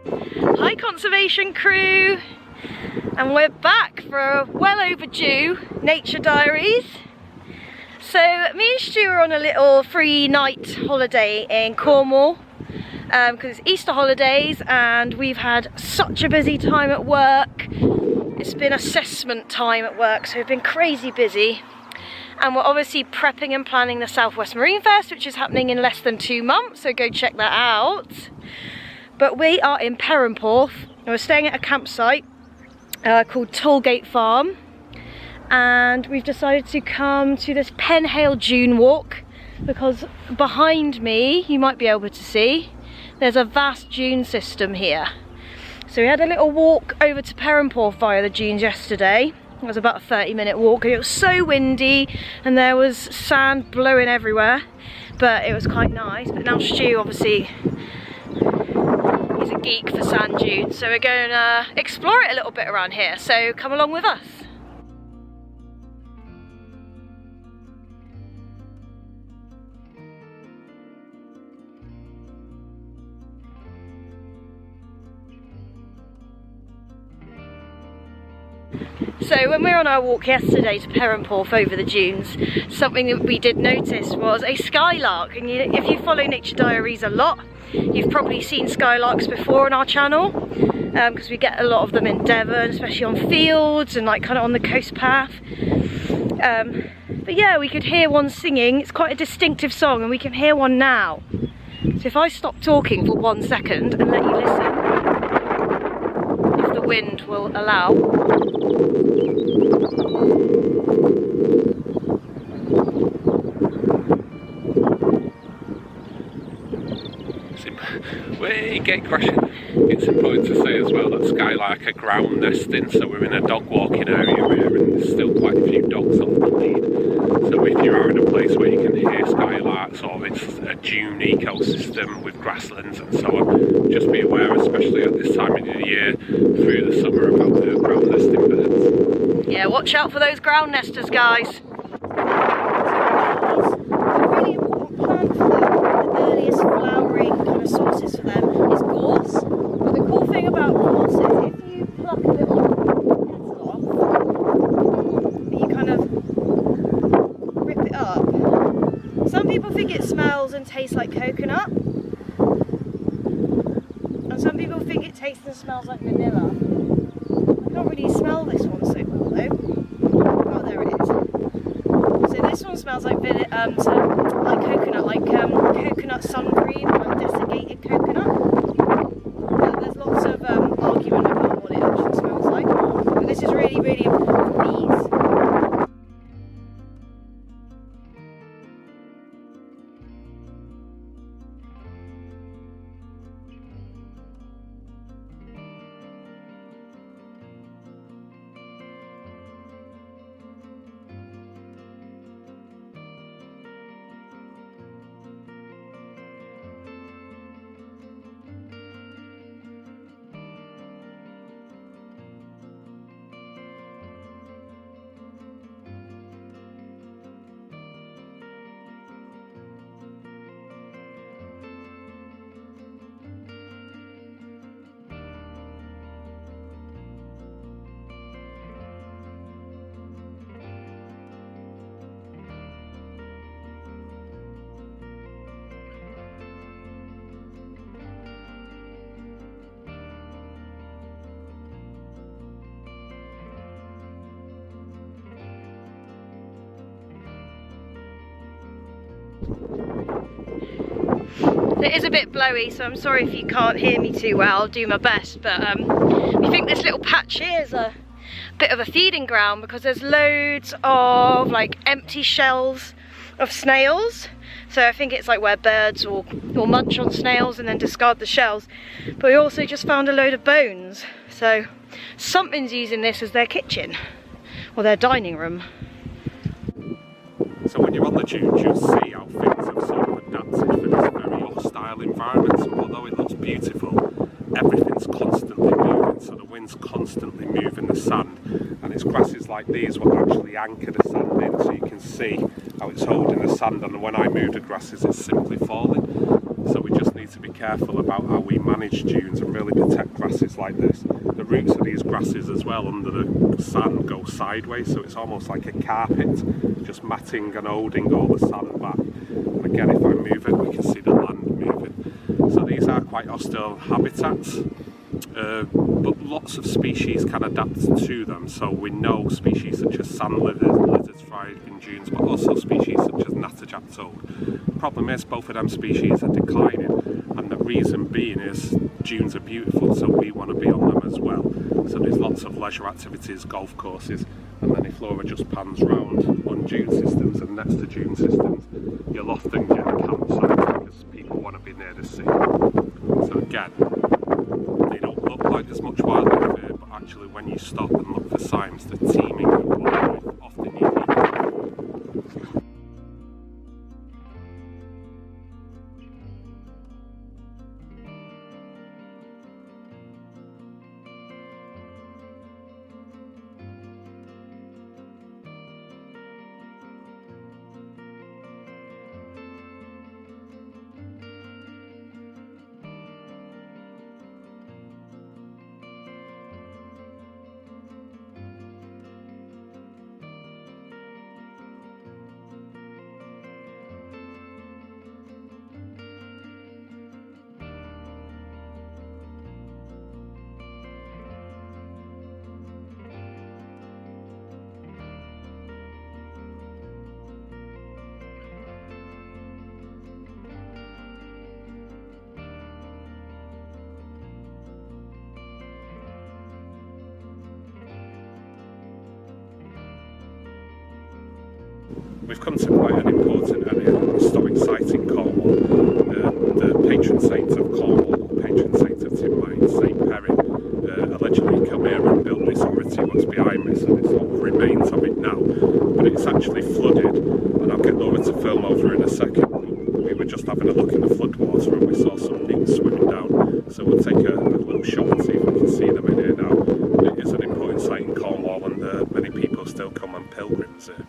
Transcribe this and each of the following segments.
Hi conservation crew, and we're back for a well overdue Nature Diaries. So me and Stu are on a little 3-night holiday in Cornwall because it's Easter holidays and we've had such a busy time at work. It's been assessment time at work, so we've been crazy busy. And we're obviously prepping and planning the Southwest Marine Fest, which is happening in less than 2 months, so go check that out. But we are in Perran Sands, and we're staying at a campsite called Tollgate Farm. And we've decided to come to this Penhale Dune walk because behind me, you might be able to see, there's a vast dune system here. So we had a little walk over to Perran Sands via the dunes yesterday. It was about a 30-minute walk and it was so windy and there was sand blowing everywhere, but it was quite nice. But now Stu, obviously, he's a geek for sand dunes, so we're going to explore it a little bit around here, so come along with us. So when we were on our walk yesterday to Perran Sands over the dunes, something that we did notice was a skylark. And if you follow Nature Diaries a lot, you've probably seen skylarks before on our channel, because we get a lot of them in Devon, especially on fields and like kind of on the coast path. But yeah, we could hear one singing. It's quite a distinctive song and we can hear one now. So if I stop talking for 1 second and let you listen, if the wind will allow. Way get crashing. It's important to say as well that skylark are ground nesting, so we're in a dog walking area here and there's still quite a few dogs off the lead. So if you are in a place where you can hear skylarks or it's a dune ecosystem with grasslands and so on, just be aware, especially at this time of the year through the summer, about the ground nesting birds. Yeah, watch out for those ground nesters, guys. Sources for them is gorse, but the cool thing about gorse is if you pluck a little petal off, you kind of rip it up. Some people think it smells and tastes like coconut, and some people think it tastes and smells like vanilla. I can't really smell this one so well though. Oh, there it is. So this one smells like coconut, like coconut sun cream, like desiccated coconut. There's lots of argument about what it actually smells like, but this is really, really important for bees. It is a bit blowy, so I'm sorry if you can't hear me too well. I'll do my best, but we think this little patch here is a bit of a feeding ground because there's loads of like empty shells of snails. So I think it's like where birds will munch on snails and then discard the shells. But we also just found a load of bones. So something's using this as their kitchen or their dining room. So when you're on the dunes, you'll see how things have sort of adapted for this very hostile environment. So although it looks beautiful, everything's constantly moving. So the wind's constantly moving the sand, and it's grasses like these will actually anchor the sand in, so you can see how it's holding the sand. And when I move the grasses, it's simply falling. So we just need need to be careful about how we manage dunes and really protect grasses like this. The roots of these grasses as well under the sand go sideways, so it's almost like a carpet, just matting and holding all the sand back. And again, if I move it, we can see the land moving. So these are quite hostile habitats, but lots of species can adapt to them. So we know species such as sand lizards thrive in dunes, but also species such as natterjack toad. Problem is, both of them species are declining, and the reason being is dunes are beautiful, so we want to be on them as well. So there's lots of leisure activities, golf courses, and then if Laura just pans round on dune systems and next to dune systems, you'll often get a campsite because people want to be near the sea. So again, they don't look like there's much wildlife here, but actually when you stop and look for signs, they're teeming with wildlife, often unique. We've come to quite an important area, a historic site in Cornwall. The patron saint of Cornwall, patron saint of tin mines, St Perran, allegedly came here and built this ority what's behind me, so there's sort of remains of it now. But it's actually flooded, and I'll get Laura to film over in a second. We were just having a look in the floodwater and we saw some nymphs swimming down, so we'll take a little shot and see if we can see them in here now. It is an important site in Cornwall, and many people still come on pilgrims here.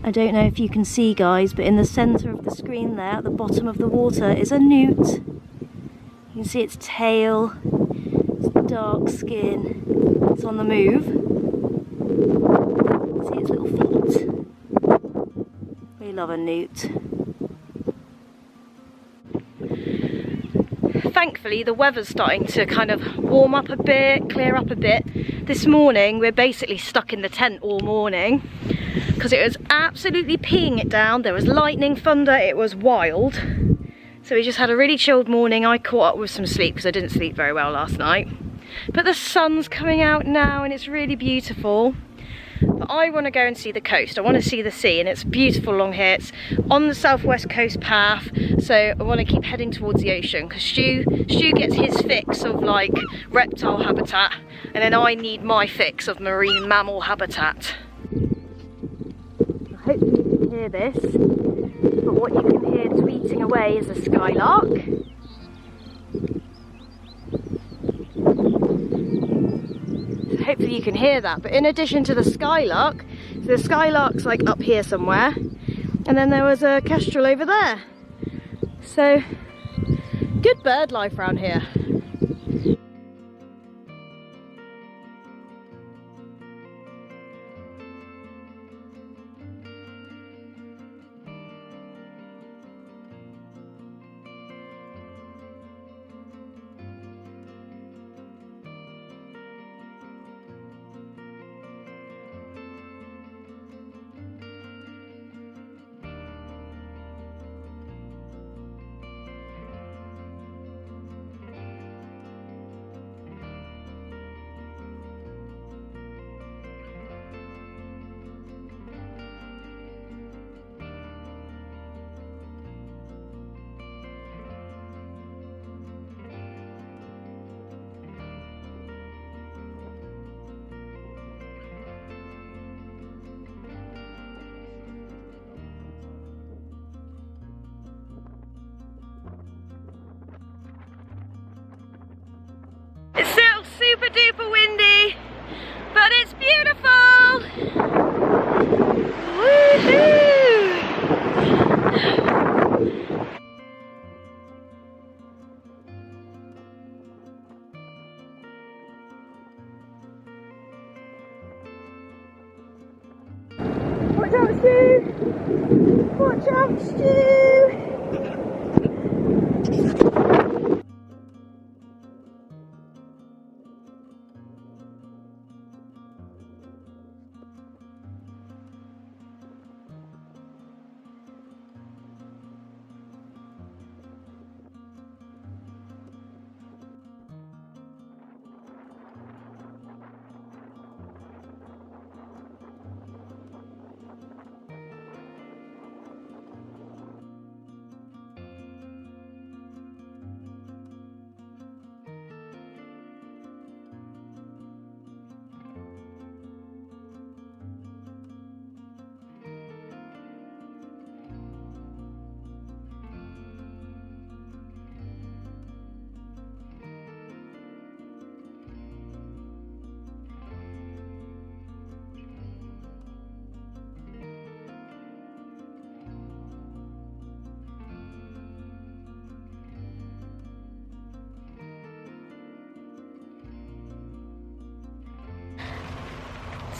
I don't know if you can see, guys, but in the centre of the screen there, at the bottom of the water, is a newt. You can see its tail, its dark skin, it's on the move. See its little feet. We love a newt. Thankfully, the weather's starting to kind of warm up a bit, clear up a bit. This morning, we're basically stuck in the tent all morning, because it was absolutely peeing it down. There was lightning, thunder, it was wild. So we just had a really chilled morning. I caught up with some sleep because I didn't sleep very well last night. But the sun's coming out now and it's really beautiful. But I want to go and see the coast. I want to see the sea, and it's beautiful along here. It's on the southwest coast path, so I want to keep heading towards the ocean, because Stu gets his fix of like reptile habitat, and then I need my fix of marine mammal habitat. Hopefully you can hear this, but what you can hear tweeting away is a skylark. So hopefully you can hear that, but in addition to the skylark, so the skylark's like up here somewhere, and then there was a kestrel over there. So good bird life around here. It's still super duper windy, but it's beautiful! Woohoo! Stu! Watch out, Stu!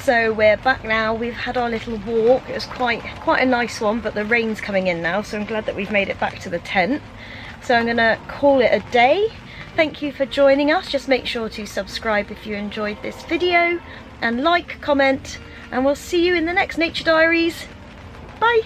So we're back now. We've had our little walk. It was quite a nice one, but the rain's coming in now, so I'm glad that we've made it back to the tent. So I'm gonna call it a day. Thank you for joining us. Just make sure to subscribe if you enjoyed this video, and like, comment, and we'll see you in the next Nature Diaries. Bye.